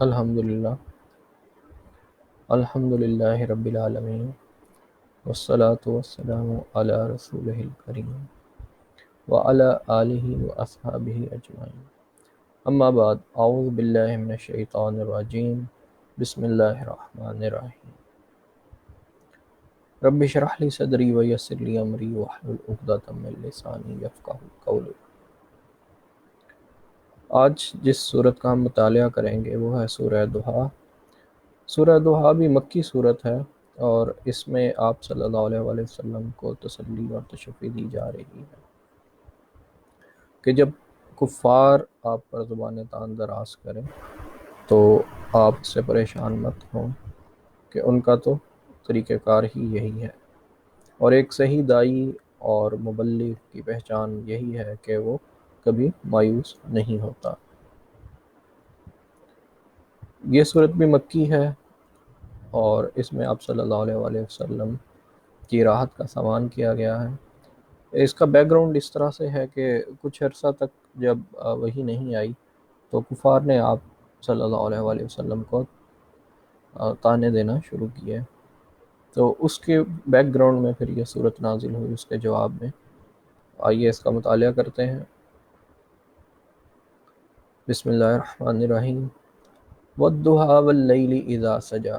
الحمدللہ الحمدللہ رب العالمین والصلاة والسلام علی رسولہ الکریم وعلی آلہ واصحابہ اجمعین، اما بعد، اعوذ باللہ من الشیطان الرجیم، بسم اللہ الرحمن الرحیم۔ رب اشرح لی صدری ویسر لی امری واحلل عقدۃ من لسانی یفقہوا قولی۔ آج جس صورت کا ہم مطالعہ کریں گے وہ ہے سورہ ضحیٰ۔ سورہ ضحیٰ بھی مکی صورت ہے، اور اس میں آپ صلی اللہ علیہ وآلہ وسلم کو تسلی اور تشفی دی جا رہی ہے کہ جب کفار آپ پر زبان تان دراز کریں تو آپ اس سے پریشان مت ہوں، کہ ان کا تو طریقہ کار ہی یہی ہے، اور ایک صحیح داعی اور مبلغ کی پہچان یہی ہے کہ وہ کبھی مایوس نہیں ہوتا۔ یہ صورت بھی مکی ہے، اور اس میں آپ صلی اللہ علیہ وآلہ وسلم کی راحت کا سامان کیا گیا ہے۔ اس کا بیک گراؤنڈ اس طرح سے ہے کہ کچھ عرصہ تک جب وحی نہیں آئی تو کفار نے آپ صلی اللہ علیہ وآلہ وسلم کو طعنے دینا شروع کیے، تو اس کے بیک گراؤنڈ میں پھر یہ صورت نازل ہوئی اس کے جواب میں۔ آئیے اس کا مطالعہ کرتے ہیں۔ بسم اللہ الرحمن الرحیم۔ والضحیٰ واللیل اذا سجا،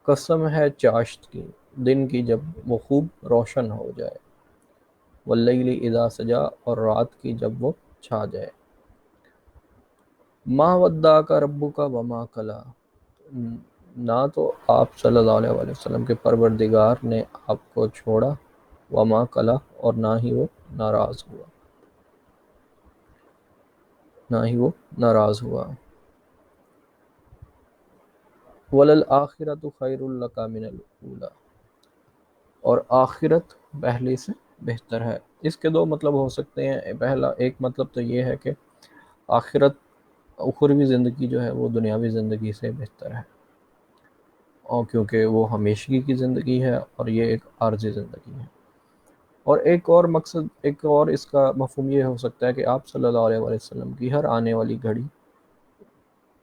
قسم ہے چاشت کی، دن کی جب وہ خوب روشن ہو جائے، واللیل اذا سجا، اور رات کی جب وہ چھا جائے۔ ما ودعک ربک وما قلی، نہ تو آپ صلی اللہ علیہ وآلہ وسلم کے پروردگار نے آپ کو چھوڑا، وما قلی، اور نہ ہی وہ ناراض ہوا۔ وَلَلْآخِرَةُ خَيْرٌ لَكَ مِنَ الْأُولَىٰ، اور آخرت پہلی سے بہتر ہے۔ اس کے دو مطلب ہو سکتے ہیں۔ پہلا ایک مطلب تو یہ ہے کہ آخرت، اخروی زندگی جو ہے وہ دنیاوی زندگی سے بہتر ہے، اور کیونکہ وہ ہمیشگی کی زندگی ہے اور یہ ایک عارضی زندگی ہے۔ اور ایک اور مقصد، ایک اور اس کا مفہوم یہ ہو سکتا ہے کہ آپ صلی اللہ علیہ وآلہ وسلم کی ہر آنے والی گھڑی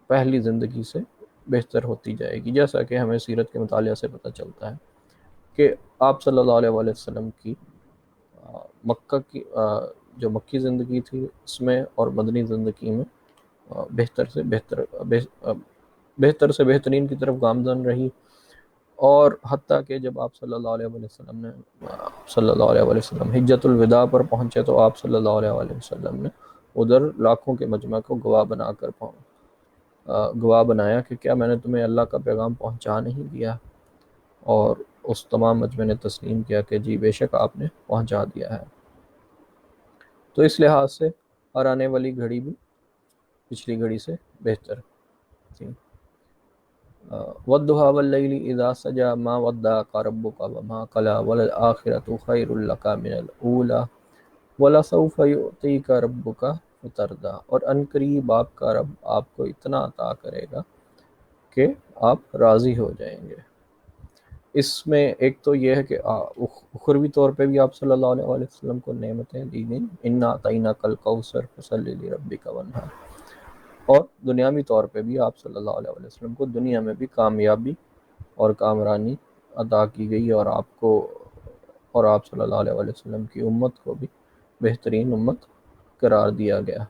پہلی زندگی سے بہتر ہوتی جائے گی، جیسا کہ ہمیں سیرت کے مطالعہ سے پتہ چلتا ہے کہ آپ صلی اللہ علیہ وآلہ وسلم کی مکہ کی جو مکی زندگی تھی اس میں اور مدنی زندگی میں بہتر سے بہترین کی طرف گامزن رہی، اور حتیٰ کہ جب آپ صلی اللہ علیہ وآلہ وسلم حجۃ الوداع پر پہنچے تو آپ صلی اللہ علیہ وآلہ وسلم نے ادھر لاکھوں کے مجمع کو گواہ بنایا کہ کیا میں نے تمہیں اللہ کا پیغام پہنچا نہیں دیا، اور اس تمام مجمع نے تسلیم کیا کہ جی بے شک آپ نے پہنچا دیا ہے۔ تو اس لحاظ سے ہر آنے والی گھڑی بھی پچھلی گھڑی سے بہتر تھی۔ وَالضُّحَىٰ وَاللَّيْلِ إِذَا سَجَىٰ مَا وَدَّعَكَ رَبُّكَ وَمَا قَلَىٰ وَلَلْآخِرَةُ خَيْرٌ لَكَ مِنَ الْأُولَىٰ وَلَسَوْفَ يُعْطِيكَ رَبُّكَ فَتَرْضَىٰ، اور عنقریب آپ کا رب آپ کو اتنا عطا کرے گا کہ آپ راضی ہو جائیں گے۔ اس میں ایک تو یہ ہے کہ اخروی طور پہ بھی آپ صلی اللہ علیہ وآلہ وسلم کو نعمتیں دی گئیں، اِنَّا أَعْطَيْنَاكَ الْكَوْثَرَ فَصَلِّ لِرَبِّكَ وَانْحَرْ، اور دنیاوی طور پہ بھی آپ صلی اللہ علیہ وآلہ وسلم کو دنیا میں بھی کامیابی اور کامرانی عطا کی گئی، اور آپ صلی اللہ علیہ وآلہ وسلم کی امت کو بھی بہترین امت قرار دیا گیا۔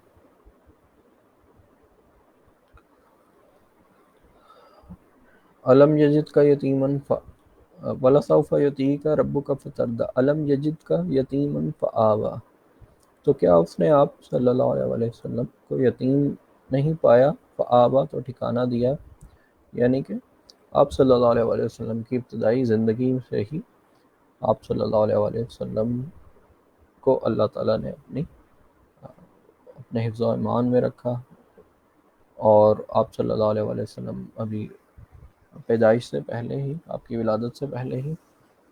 علم یجد کا یتیمن وَلَسَوْفَ يُعْطِيكَ رَبُّكَ فَتَرْضَىٰ علم یجد کا یتیمن فآویٰ، تو کیا اس نے آپ صلی اللہ علیہ وآلہ وسلم کو یتیم نہیں پایا، فآویٰ تو ٹھکانہ دیا، یعنی کہ آپ صلی اللہ علیہ وآلہ وسلم کی ابتدائی زندگی سے ہی آپ صلی اللہ علیہ وآلہ وسلم کو اللہ تعالیٰ نے اپنے حفظ و ایمان میں رکھا، اور آپ صلی اللہ علیہ وآلہ وسلم ابھی پیدائش سے پہلے ہی، آپ کی ولادت سے پہلے ہی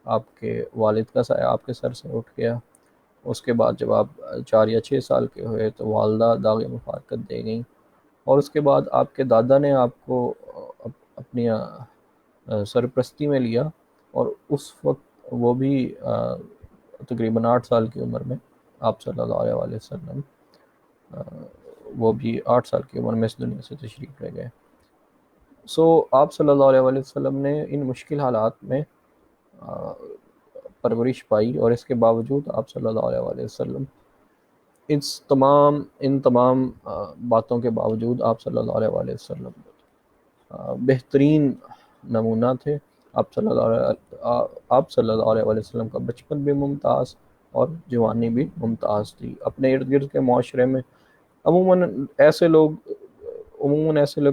آپ کے والد کا سایہ آپ کے سر سے اٹھ گیا۔ اس کے بعد جب آپ 4 یا 6 سال کے ہوئے تو والدہ داغ مفارقت دے گئیں، اور اس کے بعد آپ کے دادا نے آپ کو اپنی سرپرستی میں لیا، اور اس وقت وہ بھی تقریباً 8 سال کی عمر میں آپ صلی اللہ علیہ وآلہ وسلم وہ بھی 8 سال کی عمر میں اس دنیا سے تشریف لے گئے۔ آپ صلی اللہ علیہ وسلم نے ان مشکل حالات میں پرورش پائی، اور اس کے باوجود آپ صلی اللہ علیہ وسلم ان تمام باتوں کے باوجود آپ صلی اللہ علیہ وسلم بہترین نمونہ تھے۔ آپ صلی اللہ علیہ وسلم کا بچپن بھی ممتاز اور جوانی بھی ممتاز تھی۔ اپنے ارد گرد کے معاشرے میں عموماً ایسے لوگ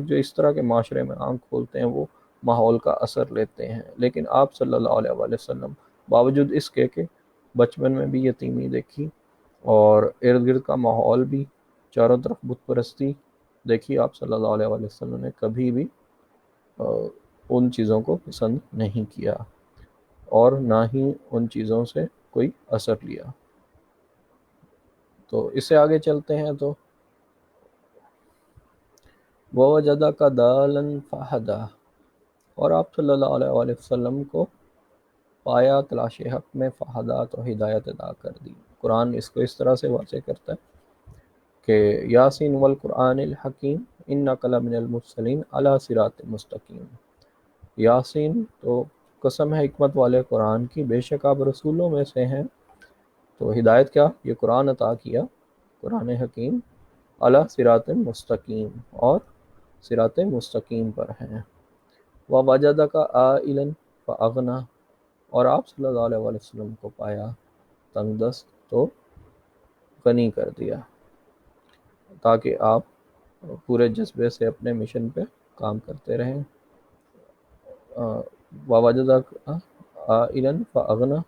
جو اس طرح کے معاشرے میں آنکھ کھولتے ہیں وہ ماحول کا اثر لیتے ہیں، لیکن آپ صلی اللہ علیہ وسلم باوجود اس کے کہ بچپن میں بھی یتیمی دیکھی اور ارد گرد کا ماحول بھی چاروں طرف بت پرستی دیکھی، آپ صلی اللہ علیہ وسلم نے کبھی بھی ان چیزوں کو پسند نہیں کیا اور نہ ہی ان چیزوں سے کوئی اثر لیا۔ تو اس سے آگے چلتے ہیں تو وَوَجَدَكَ ضَالًّا فَهَدَىٰ، اور آپ صلی اللہ علیہ وسلم کو پایا تلاش حق میں، فہدا تو ہدایت عطا کر دی۔ قرآن اس کو اس طرح سے واضح کرتا ہے کہ یاسین والقرآن الحکیم انک لمن المرسلین علی صراط مستقیم۔ یاسین تو قسم ہے حکمت والے قرآن کی، بے شک آپ رسولوں میں سے ہیں۔ تو ہدایت کیا؟ یہ قرآن عطا کیا، قرآن حکیم، علی صراط مستقیم، اور صراط مستقیم پر ہیں۔ وَوَجَدَكَ عَائِلًا فَأَغْنَىٰ، اور آپ صلی اللہ علیہ وسلم کو پایا تنگ دست تو غنی کر دیا، تاکہ آپ پورے جذبے سے اپنے مشن پہ کام کرتے رہیں۔ وَوَجَدَكَ عَائِلًا فَأَغْنَىٰ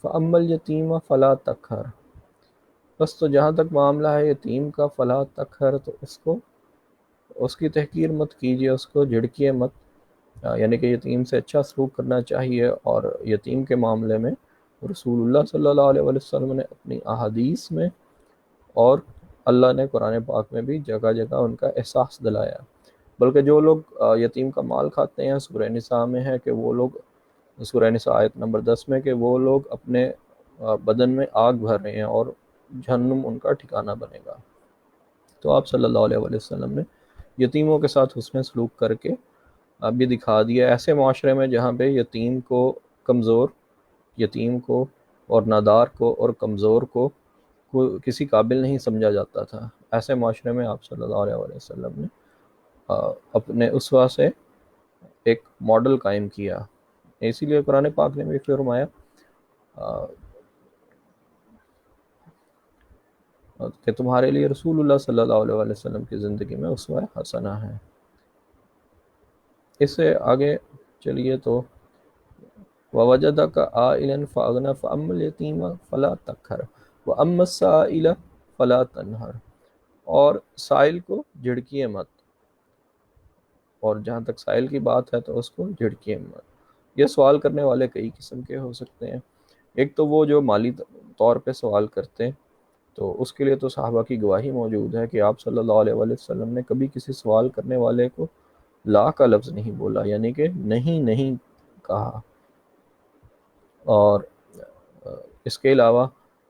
فَأَمَّا الْيَتِيمَ فَلَا تَقْهَرْ، بس تو جہاں تک معاملہ ہے یتیم کا، فلا تقہر، تو اس کی تحقیر مت کیجیے، اس کو جھڑکیے مت، یعنی کہ یتیم سے اچھا سلوک کرنا چاہیے۔ اور یتیم کے معاملے میں رسول اللہ صلی اللہ علیہ وسلم نے اپنی احادیث میں اور اللہ نے قرآن پاک میں بھی جگہ جگہ ان کا احساس دلایا۔ بلکہ جو لوگ یتیم کا مال کھاتے ہیں، سورہ نساء میں ہے کہ وہ لوگ، سورہ نساء آیت نمبر 10 میں، کہ وہ لوگ اپنے بدن میں آگ بھر رہے ہیں اور جہنم ان کا ٹھکانہ بنے گا۔ تو آپ صلی اللہ علیہ وسلم نے یتیموں کے ساتھ حسن سلوک کر کے اب یہ دکھا دیا، ایسے معاشرے میں جہاں پہ یتیم کو اور نادار کو اور کمزور کو کسی قابل نہیں سمجھا جاتا تھا، ایسے معاشرے میں آپ صلی اللہ علیہ وسلم نے اپنے اسوہ سے ایک ماڈل قائم کیا۔ اسی لیے قرآن پاک نے بھی فرمایا کہ تمہارے لیے رسول اللہ صلی اللہ علیہ وسلم کی زندگی میں اسوہ حسنہ ہے۔ اس سے آگے چلیے تو وَوَجَدَكَ عَائِلًا فَأَغْنَىٰ فَأَمَّا الْيَتِيمَ فَلَا تَقْهَرْ وَأَمَّا السَّائِلَ فَلَا تَنْهَرْ، اور سائل کو جھڑکیے مت، اور جہاں تک سائل کی بات ہے تو اس کو جھڑکیے مت۔ یہ سوال کرنے والے کئی قسم کے ہو سکتے ہیں۔ ایک تو وہ جو مالی طور پہ سوال کرتے ہیں، تو اس کے لیے تو صحابہ کی گواہی موجود ہے کہ آپ صلی اللہ علیہ وسلم نے کبھی کسی سوال کرنے والے کو لا کا لفظ نہیں بولا، یعنی کہ نہیں کہا۔ اور اس کے علاوہ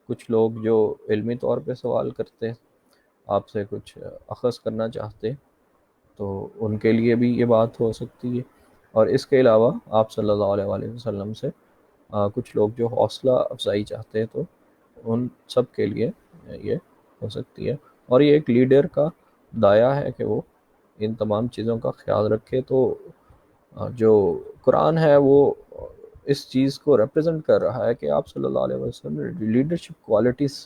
کچھ لوگ جو علمی طور پہ سوال کرتے، آپ سے کچھ اخذ کرنا چاہتے، تو ان کے لیے بھی یہ بات ہو سکتی ہے۔ اور اس کے علاوہ آپ صلی اللہ علیہ وسلم سے کچھ لوگ جو حوصلہ افزائی چاہتے ہیں، تو ان سب کے لیے یہ ہو سکتی ہے۔ اور یہ ایک لیڈر کا داعیہ ہے کہ وہ ان تمام چیزوں کا خیال رکھے۔ تو جو قرآن ہے وہ اس چیز کو ریپرزنٹ کر رہا ہے کہ آپ صلی اللہ علیہ وسلم نے لیڈرشپ کوالٹیز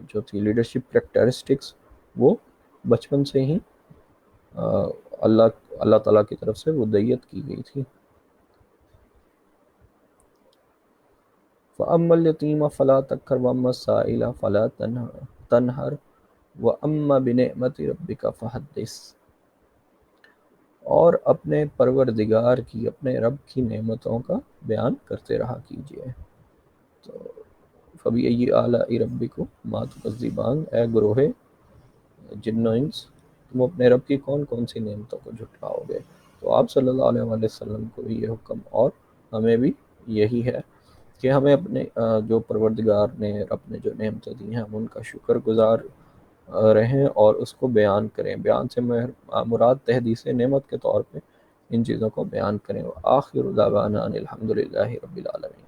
جو تھی، لیڈرشپ کریکٹرسٹکس، وہ بچپن سے ہی اللہ تعالیٰ کی طرف سے ودیت کی گئی تھی۔ فَأَمَّا الْيَتِيمَ فَلَا تَقْهَرْ وَأَمَّا السَّائِلَ فَلَا تَنْهَرْ وَأَمَّا بِنِعْمَةِ رَبِّكَ فَحَدِّثْ، اور اپنے پروردگار کی، اپنے رب کی نعمتوں کا بیان کرتے رہا کیجیے۔ تو فَبِأَيِّ آلَاءِ رَبِّكُمَا تُكَذِّبَانِ، اے گروہ جن و انس، تم اپنے رب کی کون کون سی نعمتوں کو جھٹلاؤ گے۔ تو آپ صلی اللہ علیہ وسلم کو بھی یہ حکم، اور ہمیں بھی یہی ہے کہ ہمیں اپنے جو پروردگار نے اپنے جو نعمتیں دی ہیں، ہم ان کا شکر گزار رہیں اور اس کو بیان کریں. بیان سے مراد تحدیث نعمت کے طور پہ ان چیزوں کو بیان کریں. آخر دعوانا ان الحمد للہ رب العالمین.